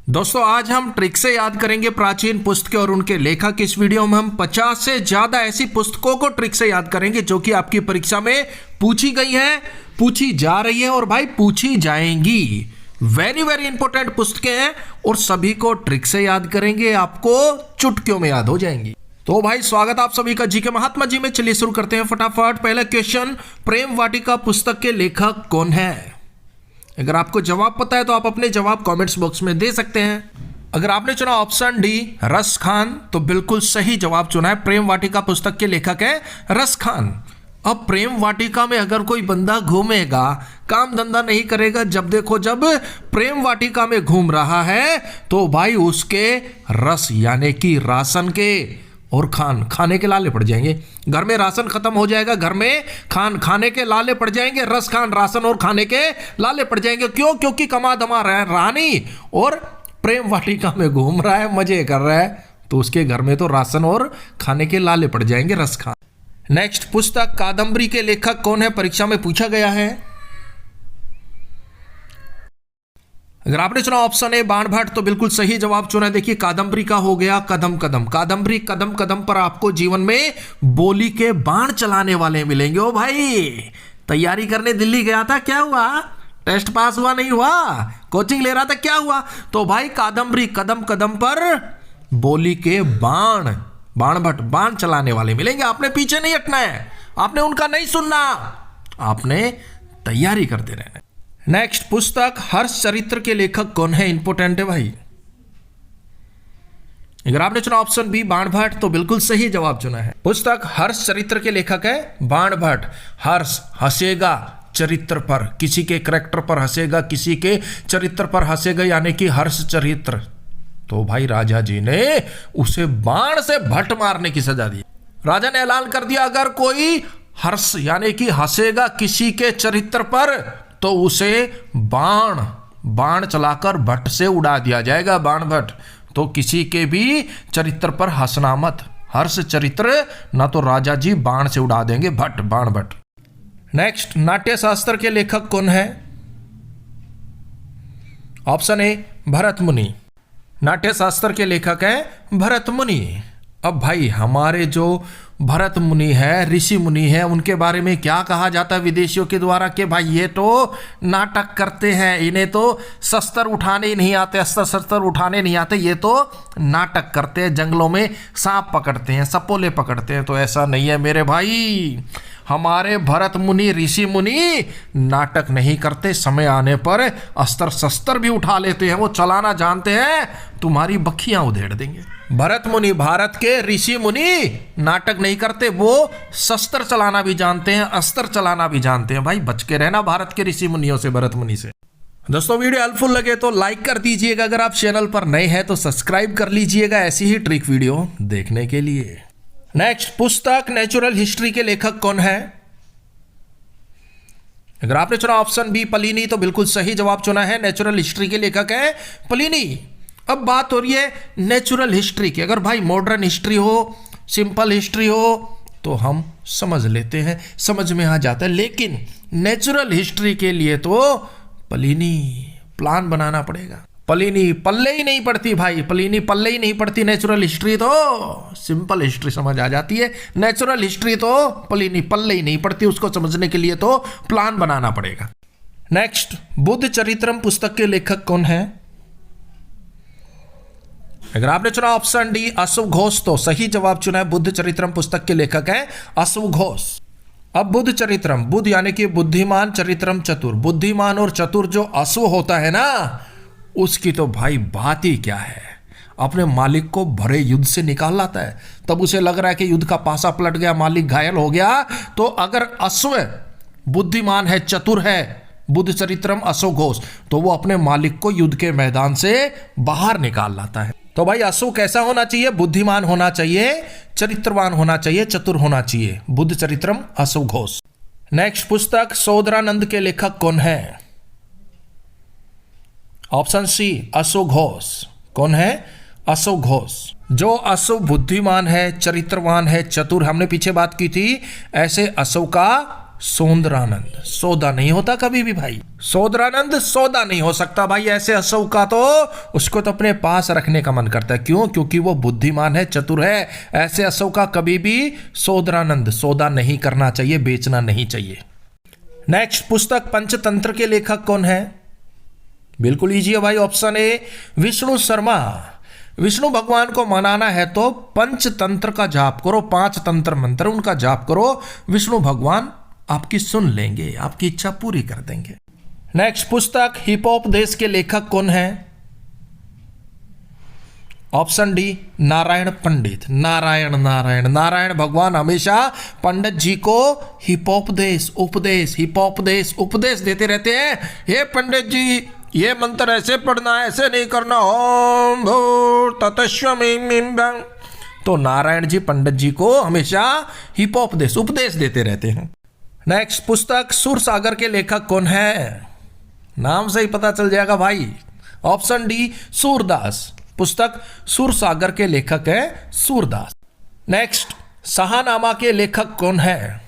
दोस्तों आज हम ट्रिक से याद करेंगे प्राचीन पुस्तकें और उनके लेखक। इस वीडियो में हम 50 से ज्यादा ऐसी पुस्तकों को ट्रिक से याद करेंगे जो कि आपकी परीक्षा में पूछी गई है, पूछी जा रही है और भाई पूछी जाएंगी। वेरी वेरी इंपॉर्टेंट पुस्तकें हैं और सभी को ट्रिक से याद करेंगे, आपको चुटकियों में याद हो जाएंगी। तो भाई स्वागत आप सभी का जी के महात्मा जी में। चलिए शुरू करते हैं फटाफट। पहला क्वेश्चन, प्रेम वाटिका पुस्तक के लेखक कौन है? अगर आपको जवाब पता है तो आप अपने जवाब कमेंट्स बॉक्स में दे सकते हैं। अगर आपने चुना ऑप्शन डी रस खान तो बिल्कुल सही जवाब चुना है। प्रेम वाटिका पुस्तक के लेखक है रस खान। अब प्रेम वाटिका में अगर कोई बंदा घूमेगा, काम धंधा नहीं करेगा, जब देखो जब प्रेम वाटिका में घूम रहा है तो भाई उसके रस यानी कि राशन के और खाने के लाले पड़ जाएंगे। घर में राशन खत्म हो जाएगा, घर में खाने के लाले पड़ जाएंगे। रस खान राशन और खाने के लाले पड़ जाएंगे। क्यों? क्योंकि कमा दमा रहा है रानी और प्रेम वाटिका में घूम रहा है, मजे कर रहा है, तो उसके घर में तो राशन और खाने के लाले पड़ जाएंगे। रस खान। नेक्स्ट, पुस्तक कादम्बरी के लेखक कौन है? परीक्षा में पूछा गया है। अगर आपने चुना ऑप्शन ए बाण भट्ट तो बिल्कुल सही जवाब चुना है। देखिए कादम्बरी का हो गया कदम कदम। कादम्बरी कदम कदम पर आपको जीवन में बोली के बाण चलाने वाले मिलेंगे। ओ भाई तैयारी करने दिल्ली गया था, क्या हुआ? टेस्ट पास हुआ नहीं हुआ? कोचिंग ले रहा था, क्या हुआ? तो भाई कादम्बरी कदम कदम पर बोली के बाण भट्ट बाण चलाने वाले मिलेंगे। आपने पीछे नहीं हटना है, आपने उनका नहीं सुनना, आपने तैयारी करते रहना। नेक्स्ट, पुस्तक हर्ष चरित्र के लेखक कौन है? इंपोर्टेंट है भाई। अगर आपने चुना ऑप्शन बी बाण भट्ट तो बिल्कुल सही जवाब चुना है। पुस्तक हर्ष चरित्र के लेखक है बाण भट्ट। हर्ष हंसेगा चरित्र पर, किसी के करैक्टर पर हंसेगा, किसी के चरित्र पर हंसेगा, यानी कि हर्ष चरित्र। तो भाई राजा जी ने उसे बाण से भट्ट मारने की सजा दी। राजा ने ऐलान कर दिया अगर कोई हर्ष यानी कि हंसेगा किसी के चरित्र पर तो उसे बाण चलाकर भट्ट से उड़ा दिया जाएगा। बाण भट्ट। तो किसी के भी चरित्र पर हंसना मत। हर्ष चरित्र ना तो राजा जी बाण से उड़ा देंगे, बाण भट्ट। नेक्स्ट, नाट्य शास्त्र के लेखक कौन है? ऑप्शन ए भरत मुनि। नाट्य शास्त्र के लेखक है भरत मुनि। अब भाई हमारे जो भरत मुनि है, ऋषि मुनि है, उनके बारे में क्या कहा जाता है विदेशियों के द्वारा कि भाई ये तो नाटक करते हैं, इन्हें तो शस्त्र उठाने ही नहीं आते, अस्त्र उठाने नहीं आते, ये तो नाटक करते हैं, जंगलों में सांप पकड़ते हैं, सपोले पकड़ते हैं। तो ऐसा नहीं है मेरे भाई, हमारे भरत मुनि ऋषि मुनि नाटक नहीं करते, समय आने पर अस्त्र शस्त्र भी उठा लेते हैं, वो चलाना जानते हैं, तुम्हारी बखियां उधेड़ देंगे। भरत मुनि भारत के ऋषि मुनि नाटक नहीं करते, वो शस्त्र चलाना भी जानते हैं, अस्त्र चलाना भी जानते हैं। भाई बच के रहना भारत के ऋषि मुनियों से, भरत मुनि से। दोस्तों वीडियो हेल्पफुल लगे तो लाइक कर दीजिएगा, अगर आप चैनल पर नए हैं तो सब्सक्राइब कर लीजिएगा ऐसी ही ट्रिक वीडियो देखने के लिए। नेक्स्ट, पुस्तक नेचुरल हिस्ट्री के लेखक कौन है? अगर आपने चुना ऑप्शन बी प्लिनी तो बिल्कुल सही जवाब चुना है। नेचुरल हिस्ट्री के लेखक है प्लिनी। अब बात हो रही है नेचुरल हिस्ट्री की। अगर भाई मॉडर्न हिस्ट्री हो, सिंपल हिस्ट्री हो तो हम समझ लेते हैं, समझ में आ जाता है, लेकिन नेचुरल हिस्ट्री के लिए तो प्लिनी प्लान बनाना पड़ेगा। प्लिनी पल्ले ही नहीं पड़ती भाई, प्लिनी पल्ले ही नहीं पड़ती। नेचुरल हिस्ट्री तो सिंपल हिस्ट्री समझ आ जाती है, नेचुरल हिस्ट्री तो प्लिनी पल्ले ही नहीं पड़ती, उसको समझने के लिए तो प्लान बनाना पड़ेगा। नेक्स्ट, बुद्ध चरित्रम पुस्तक के लेखक कौन है? अगर आपने चुना ऑप्शन डी अशोक घोष तो सही जवाब चुना है। बुद्ध चरित्रम पुस्तक के लेखक हैं अशोक घोष। अब बुद्ध चरित्रम, बुद्ध यानी कि बुद्धिमान, चरित्रम चतुर। बुद्धिमान और चतुर जो अश्व होता है ना, उसकी तो भाई बात ही क्या है, अपने मालिक को भरे युद्ध से निकाल लाता है। तब उसे लग रहा है कि युद्ध का पासा पलट गया, मालिक घायल हो गया, तो अगर अश्व बुद्धिमान है, चतुर है, बुद्ध चरित्रम अशोक घोष, तो वो अपने मालिक को युद्ध के मैदान से बाहर निकाल लाता है। तो भाई अशोक कैसा होना चाहिए? बुद्धिमान होना चाहिए, चरित्रवान होना चाहिए, चतुर होना चाहिए। बुद्ध चरित्रम अशोक घोष। नेक्स्ट, पुस्तक सोदरानंद के लेखक कौन है? Option C Ashok Ghosh. कौन है? अशोक घोष। जो अशोक बुद्धिमान है, चरित्रवान है, चतुर, हमने पीछे बात की थी, ऐसे अशोक का सौंदरानंद। सौदा नहीं होता कभी भी भाई, सौंदरानंद सौदा नहीं हो सकता भाई। ऐसे असौ का तो उसको तो अपने पास रखने का मन करता है। क्यों? क्योंकि वो बुद्धिमान है, चतुर है। ऐसे असौ का कभी भी सौंदरानंद सौदा नहीं करना चाहिए, बेचना नहीं चाहिए। नेक्स्ट, पुस्तक पंचतंत्र के लेखक कौन है? बिल्कुल इजी है भाई, ऑप्शन ए विष्णु शर्मा। विष्णु भगवान को मनाना है तो पंचतंत्र का जाप करो, 5 तंत्र मंत्र उनका जाप करो, विष्णु भगवान आपकी सुन लेंगे, आपकी इच्छा पूरी कर देंगे। नेक्स्ट, पुस्तक हिपोपदेश के लेखक कौन है? ऑप्शन डी नारायण पंडित। नारायण नारायण नारायण भगवान हमेशा पंडित जी को हिपोपदेश उपदेश देते रहते हैं। हे पंडित जी, ये मंत्र ऐसे पढ़ना है, ऐसे नहीं करना, ओम भूर्भुवस्सुः। तो नारायण जी पंडित जी को हमेशा उपदेश देते रहते हैं। नेक्स्ट, पुस्तक सूरसागर के लेखक कौन है? नाम से ही पता चल जाएगा भाई, ऑप्शन डी सूरदास। पुस्तक सूरसागर के लेखक है सूरदास। नेक्स्ट, शाहनामा के लेखक कौन है?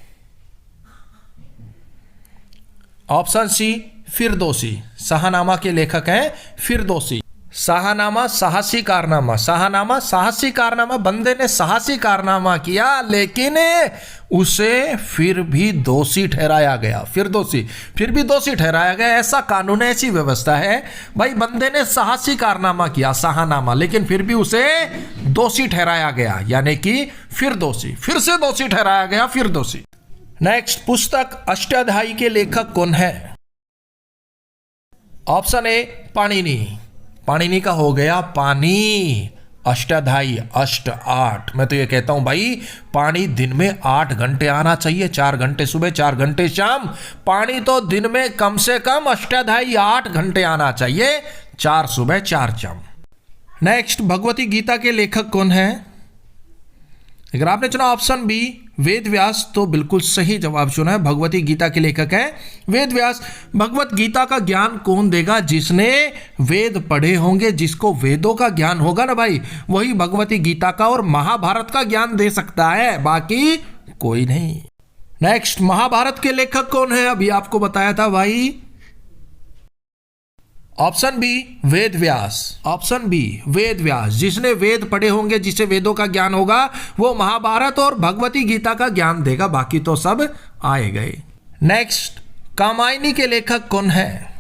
ऑप्शन सी फिरदौसी। शाहनामा के लेखक हैं फिरदौसी। शाहनामा साहसी कारनामा, शाहनामा साहसी कारनामा, बंदे ने साहसी कारनामा किया लेकिन उसे फिर भी दोषी ठहराया गया। फिरदौसी, फिर भी दोषी ठहराया गया। ऐसा कानून है, ऐसी व्यवस्था है भाई। बंदे ने साहसी कारनामा किया शाहनामा, लेकिन फिर भी उसे दोषी ठहराया गया, यानी कि फिरदौसी, फिर से दोषी ठहराया गया फिरदौसी। नेक्स्ट, पुस्तक अष्टाध्यायी के लेखक कौन है? ऑप्शन ए पाणिनि। पाणिनि का हो गया पानी। अष्टाध्यायी, अष्ट 8। मैं तो ये कहता हूं भाई, पानी दिन में 8 घंटे आना चाहिए, 4 घंटे सुबह 4 घंटे शाम। पानी तो दिन में कम से कम अष्टाध्यायी 8 घंटे आना चाहिए, 4 सुबह 4 शाम। नेक्स्ट, भगवती गीता के लेखक कौन है? अगर आपने चुना ऑप्शन बी वेद व्यास तो बिल्कुल सही जवाब चुना है। भगवती गीता के लेखक हैं वेद व्यास। भगवत गीता का ज्ञान कौन देगा? जिसने वेद पढ़े होंगे, जिसको वेदों का ज्ञान होगा ना भाई, वही भगवती गीता का और महाभारत का ज्ञान दे सकता है, बाकी कोई नहीं। नेक्स्ट, महाभारत के लेखक कौन है? अभी आपको बताया था भाई, option B Ved Vyas. Option B Ved Vyas. जिसने वेद पढ़े होंगे, जिसे वेदों का ज्ञान होगा, वो महाभारत और भगवती गीता का ज्ञान देगा, बाकी तो सब आए गए। नेक्स्ट, कामायनी के लेखक कौन है?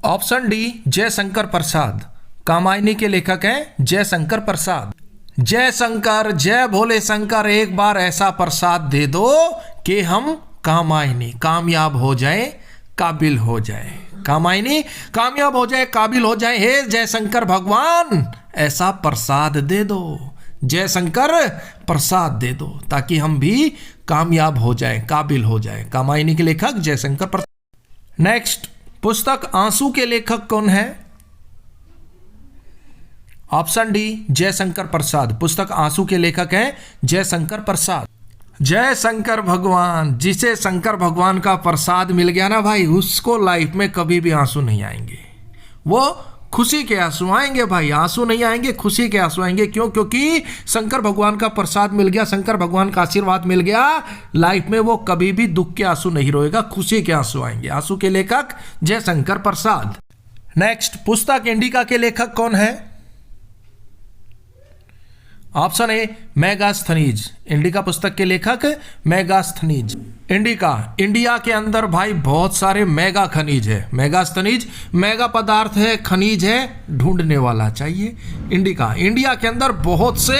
Option D Jaishankar Prasad. कामायनी के लेखक हैं जयशंकर प्रसाद। जय शंकर, जय भोले शंकर, एक बार ऐसा प्रसाद दे दो कि हम कामायनी कामयाब हो जाए, काबिल हो जाए। कामायनी कामयाब हो जाए, काबिल हो जाए। हे जयशंकर भगवान, ऐसा प्रसाद दे दो, जयशंकर प्रसाद दे दो, ताकि हम भी कामयाब हो जाए, काबिल हो जाए। कामायनी के लेखक जयशंकर प्रसाद। नेक्स्ट, पुस्तक आंसू के लेखक कौन है? Option D Jaishankar Prasad. पुस्तक आंसू के लेखक हैं जयशंकर प्रसाद। जय शंकर भगवान, जिसे शंकर भगवान का प्रसाद मिल गया ना भाई, उसको लाइफ में कभी भी आंसू नहीं आएंगे। वो खुशी के आंसू आएंगे भाई, आंसू नहीं आएंगे, खुशी के आंसू आएंगे। क्यों? क्योंकि शंकर भगवान का प्रसाद मिल गया, शंकर भगवान का आशीर्वाद मिल गया। लाइफ में वो कभी भी दुख के आंसू नहीं रोएगा, खुशी के आंसू आएंगे। आंसू के लेखक जय शंकर प्रसाद। नेक्स्ट, पुस्तक इंडिका के लेखक कौन है? ऑप्शन ए मेगास्थनीज। इंडिका पुस्तक के लेखक मेगास्थनीज। इंडिका, इंडिया के अंदर भाई बहुत सारे मेगा खनिज है। मेगास्थनीज मेगा पदार्थ है, खनिज है, ढूंढने वाला चाहिए। इंडिका, इंडिया के अंदर बहुत से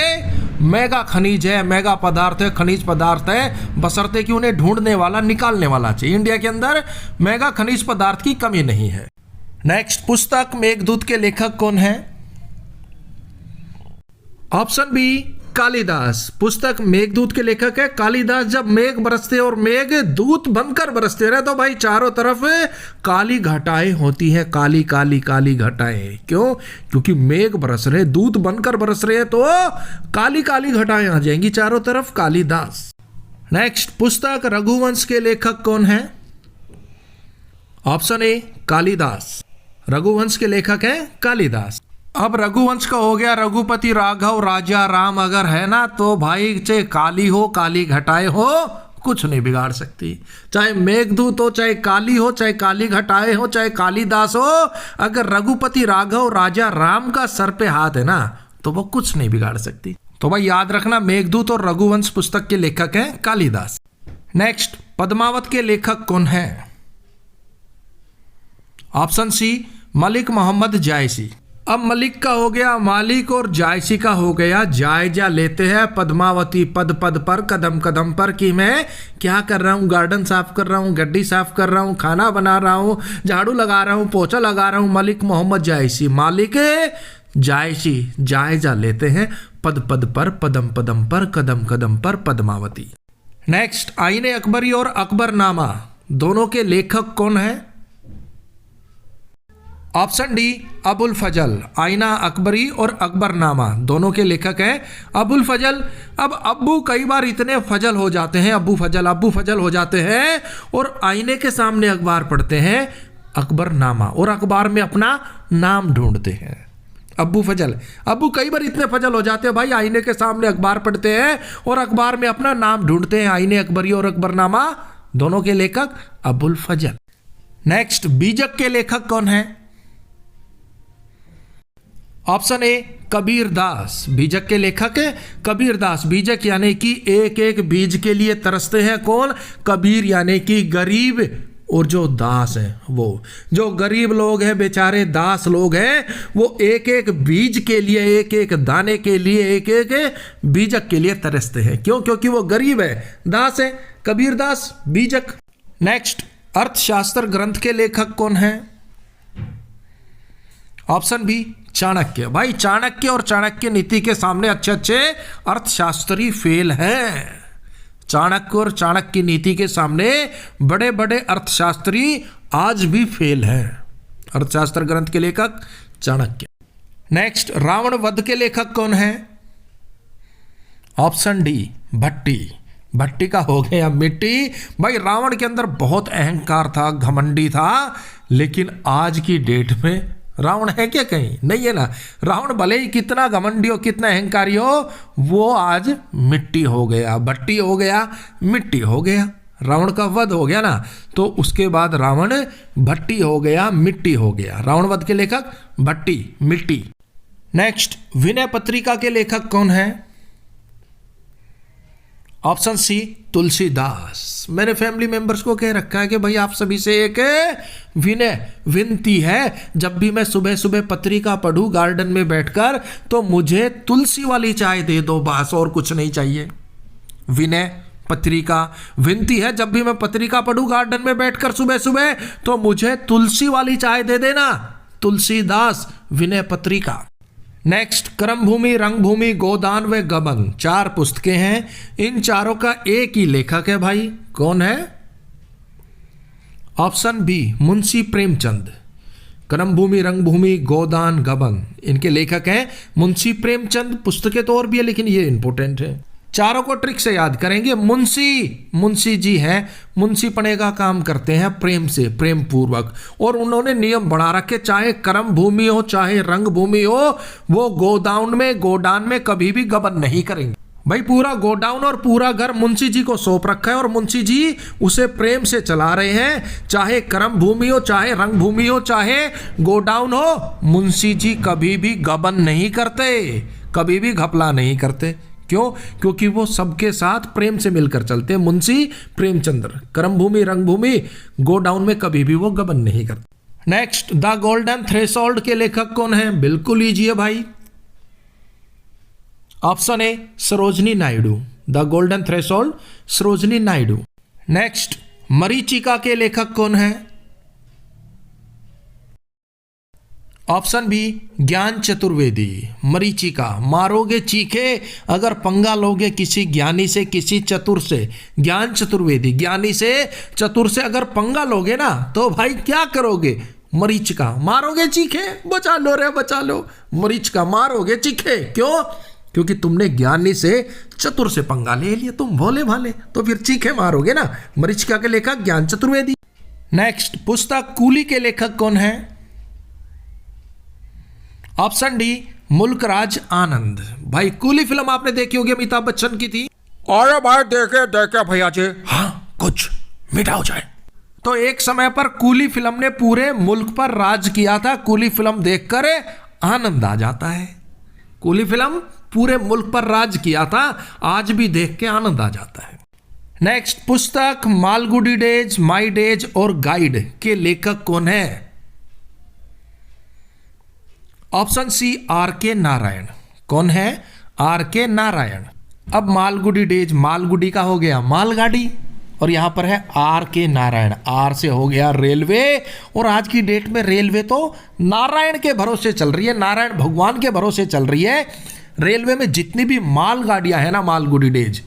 मेगा खनिज है, मेगा पदार्थ है, खनिज पदार्थ है, बशर्ते कि उन्हें ढूंढने वाला, निकालने वाला चाहिए। इंडिया के अंदर मेगा खनिज पदार्थ की कमी नहीं है। नेक्स्ट, पुस्तक मेघदूत के लेखक कौन है? Option B Kalidas. पुस्तक मेघदूत के लेखक है कालिदास। जब मेघ बरसते और मेघ दूत बनकर बरसते रहे तो भाई चारों तरफ काली घटाएं होती हैं, काली काली काली घटाएं। क्यों? क्योंकि मेघ बरस रहे, दूत बनकर बरस रहे, तो काली काली घटाएं आ जाएंगी चारों तरफ। कालिदास। नेक्स्ट, पुस्तक रघुवंश के लेखक कौन है? ऑप्शन ए कालिदास। रघुवंश के लेखक हैं कालिदास। अब रघुवंश का हो गया रघुपति राघव राजा राम अगर है ना, तो भाई चाहे काली हो, काली घटाए हो, कुछ नहीं बिगाड़ सकती। चाहे मेघदूत हो, चाहे काली हो, चाहे काली घटाए हो, चाहे कालिदास हो, अगर रघुपति राघव राजा राम का सर पे हाथ है ना, तो वो कुछ नहीं बिगाड़ सकती। तो भाई याद रखना, मेघदूत और रघुवंश पुस्तक के लेखक हैं कालिदास। नेक्स्ट, पद्मावत के लेखक कौन है? ऑप्शन सी मलिक मोहम्मद जायसी। अब मलिक का हो गया मालिक और जायसी का हो गया जायजा लेते हैं पद्मावती पद पद पर कदम कदम पर कि मैं क्या कर रहा हूँ, गार्डन साफ कर रहा हूँ, गड्डी साफ कर रहा हूँ, खाना बना रहा हूँ, झाड़ू लगा रहा हूँ, पोछा लगा रहा हूँ। मलिक मोहम्मद जायसी, मालिक जायसी, जायजा लेते हैं पद पद पर पदम पदम पर कदम कदम पर पद्मावती। नेक्स्ट, आईने अकबरी और अकबरनामा दोनों के लेखक कौन है? ऑप्शन डी अबुल फजल। आईना अकबरी और अकबरनामा दोनों के लेखक हैं अबुल फजल। अब अब्बू कई बार इतने फजल हो जाते हैं, अब्बू फजल हो जाते हैं और आईने के सामने अखबार पढ़ते हैं अकबरनामा और अखबार में अपना नाम ढूंढते हैं। अब्बू फजल, अब्बू कई बार इतने फजल हो जाते हैं भाई, आईने के सामने अखबार पढ़ते हैं और अखबार में अपना नाम ढूंढते हैं। आईने अकबरी और अकबरनामा दोनों के लेखक अबुल फजल। नेक्स्ट, बीजक के लेखक कौन है? ऑप्शन ए कबीर दास। बीजक के लेखक है कबीर दास। बीजक यानी कि एक एक बीज के लिए तरसते हैं कौन? कबीर यानी कि गरीब, और जो दास है वो जो गरीब लोग हैं बेचारे दास लोग हैं, वो एक एक बीज के लिए, एक एक दाने के लिए, एक एक बीजक के लिए तरसते हैं। क्यों? क्योंकि वो गरीब है, दास है, कबीर दास, बीजक। नेक्स्ट, अर्थशास्त्र ग्रंथ के लेखक कौन है? Option B Chanakya. भाई चाणक्य और चाणक्य नीति के सामने अच्छे अच्छे अर्थशास्त्री फेल हैं। चाणक्य और चाणक्य नीति के सामने बड़े बड़े अर्थशास्त्री आज भी फेल हैं। अर्थशास्त्र ग्रंथ के लेखक चाणक्य। नेक्स्ट, रावण वध के लेखक कौन है? ऑप्शन डी भट्टी। भट्टी का हो गया मिट्टी। भाई रावण के अंदर बहुत अहंकार था, घमंडी था, लेकिन आज की डेट में रावण है क्या? कहीं नहीं है ना। रावण भले ही कितना घमंडी हो, कितना अहंकारी हो, वो आज मिट्टी हो गया, भट्टी हो गया, मिट्टी हो गया। रावण का वध हो गया ना, तो उसके बाद रावण भट्टी हो गया, मिट्टी हो गया। रावण वध के लेखक भट्टी, मिट्टी। नेक्स्ट, विनय पत्रिका के लेखक कौन है? Option C Tulsidas. मैंने फैमिली मेंबर्स को कह रखा है कि भाई आप सभी से एक विनती है, जब भी मैं सुबह सुबह पत्रिका पढ़ूं गार्डन में बैठकर, तो मुझे तुलसी वाली चाय दे दो, बस और कुछ नहीं चाहिए। विनय पत्रिका, विनती है, जब भी मैं पत्रिका पढ़ूं गार्डन में बैठकर सुबह सुबह, तो मुझे तुलसी वाली चाय दे देना। तुलसीदास, विनय पत्रिका। नेक्स्ट, कर्मभूमि, रंगभूमि, गोदान व गबन 4 पुस्तकें हैं। इन चारों का एक ही लेखक है भाई, कौन है? Option B Munshi Premchand. कर्मभूमि, रंगभूमि, गोदान, गबन, इनके लेखक हैं मुंशी प्रेमचंद। पुस्तकें तो और भी है, लेकिन ये इंपॉर्टेंट है। चारों को ट्रिक से याद करेंगे। मुंशी जी हैं, मुंशी पने का काम करते हैं प्रेम से, प्रेम पूर्वक, और उन्होंने नियम बना रखे, चाहे कर्म भूमि हो चाहे रंग भूमि हो, वो गोडाउन में कभी भी गबन नहीं करेंगे। भाई पूरा गोडाउन और पूरा घर मुंशी जी को सौंप रखा है और मुंशी जी उसे प्रेम से चला रहे हैं। चाहे कर्म भूमि हो, चाहे रंग भूमि हो, चाहे गोडाउन हो, मुंशी जी कभी भी गबन नहीं करते, कभी भी घपला नहीं करते। क्यों? क्योंकि वो सबके साथ प्रेम से मिलकर चलते हैं। मुंशी प्रेमचंद्र, कर्म भूमि, रंग भूमि, गोडाउन में कभी भी वो गबन नहीं करते। नेक्स्ट, द गोल्डन थ्रेशोल्ड के लेखक कौन है? बिल्कुल ईजी है भाई। Option A Sarojini Naidu. The golden threshold, Sarojini Naidu. Next, मरीचिका के लेखक कौन है? ऑप्शन बी ज्ञान चतुर्वेदी। मरीचिका, मारोगे चीखे अगर पंगा लोगे किसी ज्ञानी से, किसी चतुर से। ज्ञान चतुर्वेदी, ज्ञानी से चतुर से अगर पंगा लोगे ना, तो भाई क्या करोगे? मरीचिका, मारोगे चीखे, बचा लो रे बचा लो। मरीचिका, मारोगे चीखे। क्यों? क्योंकि तुमने ज्ञानी से चतुर से पंगा ले लिया, तुम भोले भाले, तो फिर चीखे मारोगे ना। मरीचिका के लेखक ज्ञान चतुर्वेदी। नेक्स्ट, पुस्तक कूली के लेखक कौन है? ऑप्शन डी मुल्क राज आनंद। भाई कूली फिल्म आपने देखी होगी, अमिताभ बच्चन की थी। अरे भाई देखे देखे भैया जी, हाँ कुछ मीठा हो जाए। तो एक समय पर कूली फिल्म ने पूरे मुल्क पर राज किया था। कूली फिल्म देखकर आनंद आ जाता है। कूली फिल्म पूरे मुल्क पर राज किया था, आज भी देख के आनंद आ जाता है। नेक्स्ट, पुस्तक मालगुडी डेज, माई डेज और गाइड के लेखक कौन है? ऑप्शन सी आर के नारायण। कौन है? आर के नारायण। अब मालगुडी डेज, मालगुडी का हो गया मालगाड़ी, और यहां पर है आर के नारायण। आर से हो गया रेलवे, और आज की डेट में रेलवे तो नारायण के भरोसे चल रही है, नारायण भगवान के भरोसे चल रही है। रेलवे में जितनी भी मालगाड़ियां हैं ना, मालगुडी डेज,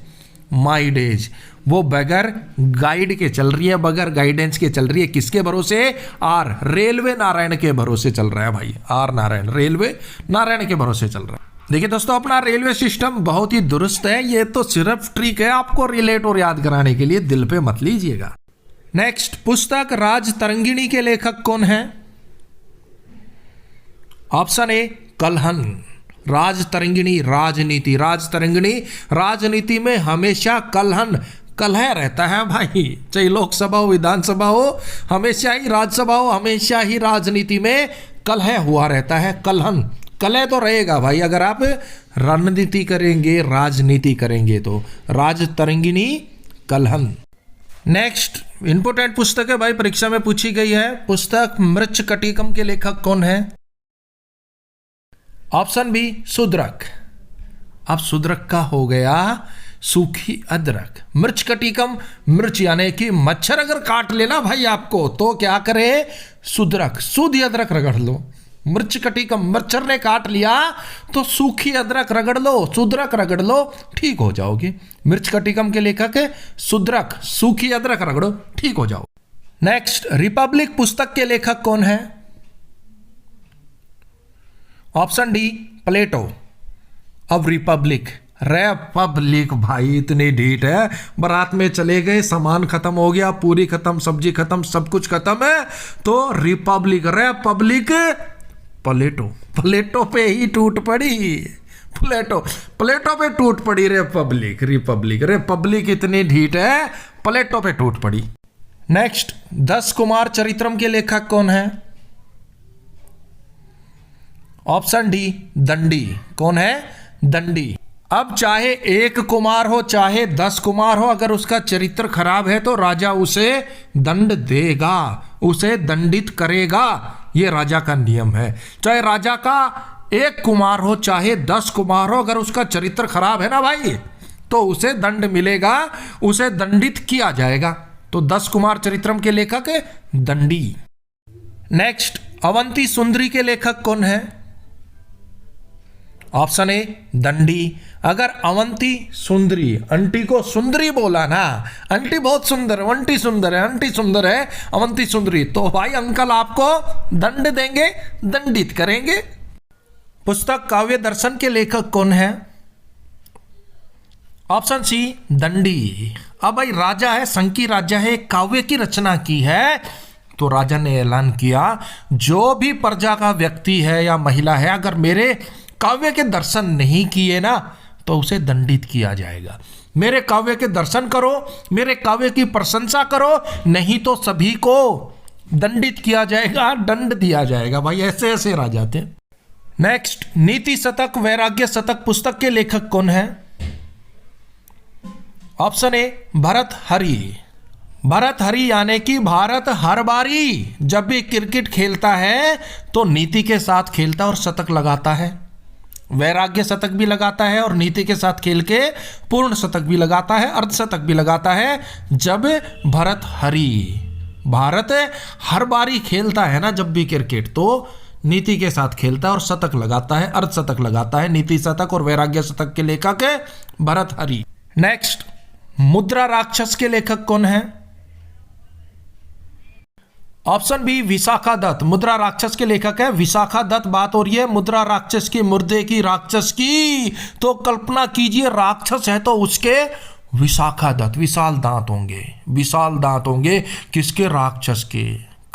माई डेज, वो बगैर गाइड के चल रही है, बगैर गाइडेंस के चल रही है। किसके भरोसे? आर, रेलवे नारायण के भरोसे चल रहा है भाई। आर नारायण, रेलवे नारायण के भरोसे चल रहा है। देखिए दोस्तों, अपना रेलवे सिस्टम बहुत ही दुरुस्त है। ये तो सिर्फ ट्रिक है आपको रिलेट और याद कराने के लिए, दिल पे मत लीजिएगा। नेक्स्ट, पुस्तक राज तरंगिणी के लेखक कौन है? ऑप्शन ए कलहन। राज तरंगिणी राजनीति, राज तरंगिणी राजनीति में हमेशा कलहन, कलह रहता है भाई। चाहे लोकसभा हो, विधानसभा हो, हमेशा ही राज्यसभा हो, हमेशा ही राजनीति में कलह हुआ रहता है। कलहन, कलह तो रहेगा भाई। अगर आप रणनीति करेंगे, राजनीति करेंगे तो राज तरंगिणी कलहन। नेक्स्ट, इंपोर्टेंट पुस्तक है भाई, परीक्षा में पूछी गई है। पुस्तक मृच्छकटिकम के लेखक कौन है? Option B Shudraka. अब शूद्रक का हो गया सूखी अदरक। मृच्छकटिकम, मिर्च यानी कि मच्छर अगर काट लेना भाई आपको, तो क्या करे? शूद्रक, सूधी अदरक रगड़ लो। मृच्छकटिकम, मच्छर ने काट लिया तो सूखी अदरक रगड़ लो, शूद्रक रगड़ लो, ठीक हो जाओगे। मृच्छकटिकम के लेखक है शूद्रक, सूखी अदरक रगड़ो, ठीक हो जाओ। नेक्स्ट, रिपब्लिक पुस्तक के लेखक कौन है? ऑप्शन डी प्लेटो। अब रिपब्लिक, रिपब्लिक भाई इतनी ढीठ है। बारात में चले गए, सामान खत्म हो गया, पूरी खत्म, सब्जी खत्म, सब कुछ खत्म है, तो रिपब्लिक, रिपब्लिक प्लेटो, प्लेटो पे ही टूट पड़ी। प्लेटो, प्लेटो पे टूट पड़ी रिपब्लिक, रिपब्लिक, रिपब्लिक इतनी ढीठ है, प्लेटो पे टूट पड़ी। नेक्स्ट, 10 कुमार चरित्रम के लेखक कौन है? ऑप्शन डी दंडी। कौन है? दंडी। अब चाहे एक कुमार हो, चाहे 10 कुमार हो, अगर उसका चरित्र खराब है तो राजा उसे दंड देगा, उसे दंडित करेगा। ये राजा का नियम है। चाहे राजा का एक कुमार हो, चाहे 10 कुमार हो, अगर उसका चरित्र खराब है ना भाई, तो उसे दंड मिलेगा, उसे दंडित किया जाएगा। तो 10 कुमार चरित्रम के लेखक है दंडी। नेक्स्ट, अवंती सुंदरी के लेखक कौन है? ऑप्शन ए दंडी। अगर अवंती सुंदरी, अंटी को सुंदरी बोला ना, अंटी बहुत सुंदर है, अंटी सुंदर है, अंटी सुंदर है, अवंती सुंदरी, तो भाई अंकल आपको दंड देंगे, दंडित करेंगे। पुस्तक काव्य दर्शन के लेखक कौन है? ऑप्शन सी दंडी। अब भाई राजा है, संकी राजा है, काव्य की रचना की है, तो राजा ने ऐलान किया जो भी प्रजा का व्यक्ति है या महिला है, अगर मेरे काव्य के दर्शन नहीं किए ना, तो उसे दंडित किया जाएगा। मेरे काव्य के दर्शन करो, मेरे काव्य की प्रशंसा करो, नहीं तो सभी को दंडित किया जाएगा, दंड दिया जाएगा। भाई ऐसे ऐसे राजा थे। नेक्स्ट, नीति शतक वैराग्य शतक पुस्तक के लेखक कौन है? Option A Bharat Hari. भरत हरि यानी कि भारत हर बारी जब भी क्रिकेट खेलता है तो नीति के साथ खेलता है और शतक लगाता है, वैराग्य शतक भी लगाता है, और नीति के साथ खेल के पूर्ण शतक भी लगाता है, अर्धशतक भी लगाता है। जब भरत हरि, भारत हर बारी खेलता है ना जब भी क्रिकेट, तो नीति के साथ खेलता है और शतक लगाता है, अर्धशतक लगाता है। नीति शतक और वैराग्य शतक के लेखक है भरत हरि। नेक्स्ट, मुद्रा राक्षस के लेखक कौन है? Option B Vishakha Datta. मुद्रा राक्षस के लेखक है विशाखा दत्त। बात हो रही है मुद्रा राक्षस की, मुर्दे की, राक्षस की, तो कल्पना कीजिए राक्षस है तो उसके विशाखा दत्त, विशाल दांत होंगे, विशाल दांत होंगे। किसके? राक्षस के।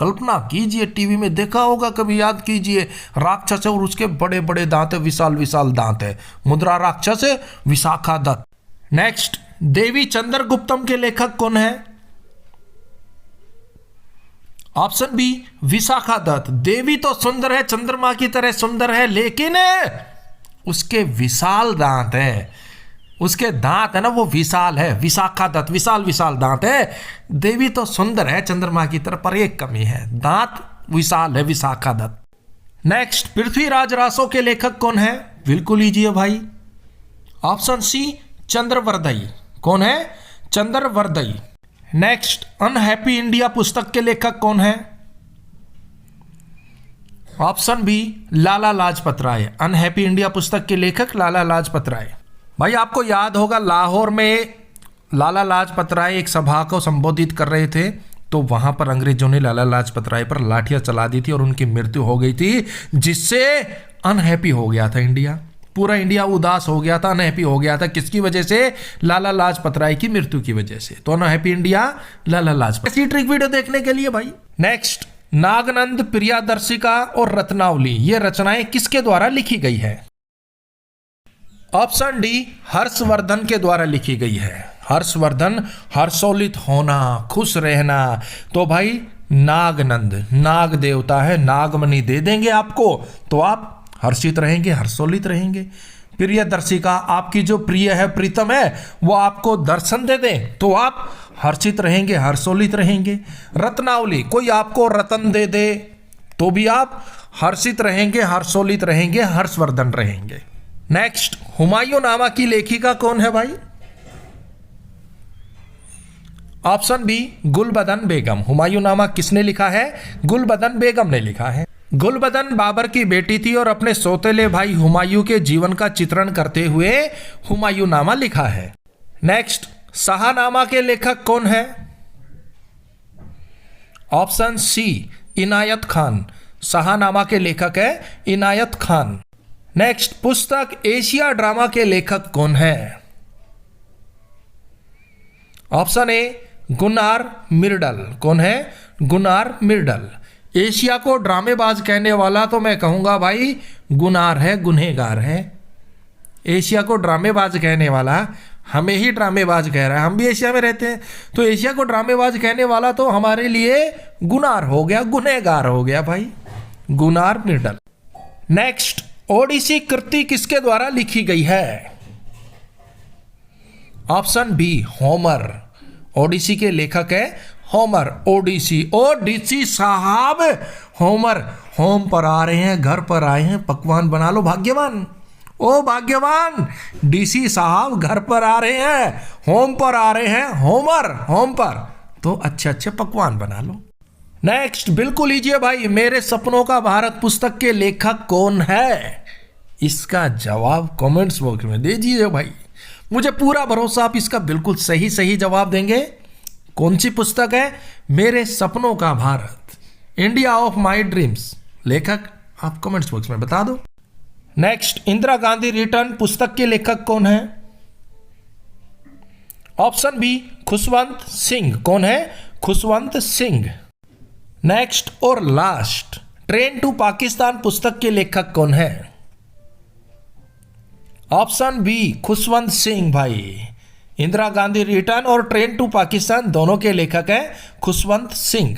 कल्पना कीजिए, टीवी में देखा होगा कभी, याद कीजिए, राक्षस है और उसके बड़े बड़े दांत है, विशाल विशाल दांत है, मुद्रा राक्षस है, विशाखा दत्त। नेक्स्ट, देवी चंद्रगुप्तम के लेखक कौन है? Option B Vishakha Datt. देवी तो सुंदर है, चंद्रमा की तरह सुंदर है, लेकिन उसके विशाल दांत है, उसके दांत है ना वो विशाल है। विशाखा दत्त विशाल विशाल दांत है। देवी तो सुंदर है चंद्रमा की तरह, पर एक कमी है, दांत विशाल है, विशाखा दत्त। नेक्स्ट, पृथ्वीराज रासो के लेखक कौन है? बिल्कुल लीजिए भाई, ऑप्शन सी चंद्रवरदई। कौन है? चंद्रवरदई। नेक्स्ट, अनहैप्पी इंडिया पुस्तक के लेखक कौन है? Option B Lala Lajpat Rai. Unhappy India पुस्तक के लेखक लाला लाजपत राय। भाई आपको याद होगा लाहौर में लाला लाजपत राय एक सभा को संबोधित कर रहे थे, तो वहां पर अंग्रेजों ने लाला लाजपत राय पर लाठियां चला दी थी और उनकी मृत्यु हो गई थी, जिससे अनहैप्पी हो गया था इंडिया। पूरा इंडिया उदास हो गया था, अनहैप्पी हो गया था। किसकी वजह से? लाला लाजपत राय की मृत्यु की वजह से। तो अनहैप्पी इंडिया लाला लाजपत। ऐसी ट्रिक वीडियो देखने के लिए भाई। नेक्स्ट, नागनंद, प्रियादर्शिका और रत्नावली, ये रचनाएं किसके द्वारा लिखी गई है? ऑप्शन डी हर्षवर्धन के द्वारा लिखी गई है। हर्षवर्धन, हर्षोल्लित होना, खुश रहना। तो भाई नागनंद, नाग देवता है, नागमणि दे देंगे आपको तो आप हर्षित रहेंगे, हर्षोल्लित रहेंगे। प्रियदर्शिका, आपकी जो प्रिय है, प्रीतम है, वो आपको दर्शन दे दे तो आप हर्षित रहेंगे, हर्षोल्लित रहेंगे। रत्नावली, कोई आपको रतन दे दे तो भी आप हर्षित रहेंगे, हर्षोल्लित रहेंगे, हर्षवर्धन रहेंगे। नेक्स्ट, हुमायूंनामा की लेखिका कौन है भाई? ऑप्शन बी गुलबदन बेगम। हुमायूंनामा किसने लिखा है? गुलबदन बेगम ने लिखा है। गुलबदन बाबर की बेटी थी और अपने सौतेले भाई हुमायूं के जीवन का चित्रण करते हुए हुमायूंनामा लिखा है। नेक्स्ट, शाहनामा के लेखक कौन है? ऑप्शन सी इनायत खान। शाहनामा के लेखक है इनायत खान। नेक्स्ट, पुस्तक एशिया ड्रामा के लेखक कौन है? ऑप्शन ए गुनार मिर्डल। कौन है? Gunnar Myrdal. एशिया को ड्रामेबाज कहने वाला तो मैं कहूंगा भाई गुनार है, गुनहगार है। एशिया को ड्रामेबाज कहने वाला हमें ही ड्रामेबाज कह रहा है, हम भी एशिया में रहते हैं, तो एशिया को ड्रामेबाज कहने वाला तो हमारे लिए गुनार हो गया, गुनहगार हो गया भाई, गुनार मिर्डल। नेक्स्ट, ओडिसी कृति किसके द्वारा लिखी गई है? Option B Homer. ओडिसी के लेखक है होमर। ओडिसी, ओडिसी साहब, होमर, होम पर आ रहे हैं, घर पर आए हैं, पकवान बना लो भाग्यवान। ओ भाग्यवान, डीसी साहब घर पर आ रहे हैं, होम पर आ रहे हैं, होमर होम पर, तो अच्छे अच्छे पकवान बना लो। नेक्स्ट, बिल्कुल लीजिए भाई, मेरे सपनों का भारत पुस्तक के लेखक कौन है? इसका जवाब कमेंट्स बॉक्स में दीजिए भाई, मुझे पूरा भरोसा आप इसका बिल्कुल सही सही जवाब देंगे। कौन सी पुस्तक है? मेरे सपनों का Bharat, India of my dreams. लेखक आप कमेंट्स बॉक्स में बता दो। नेक्स्ट, इंदिरा गांधी रिटर्न पुस्तक के लेखक कौन है? Option B Khushwant Singh. कौन है? खुशवंत सिंह। नेक्स्ट और लास्ट, ट्रेन टू पाकिस्तान पुस्तक के लेखक कौन है? ऑप्शन बी खुशवंत सिंह भाई। इंदिरा गांधी रिटर्न और ट्रेन टू पाकिस्तान दोनों के लेखक हैं खुशवंत सिंह।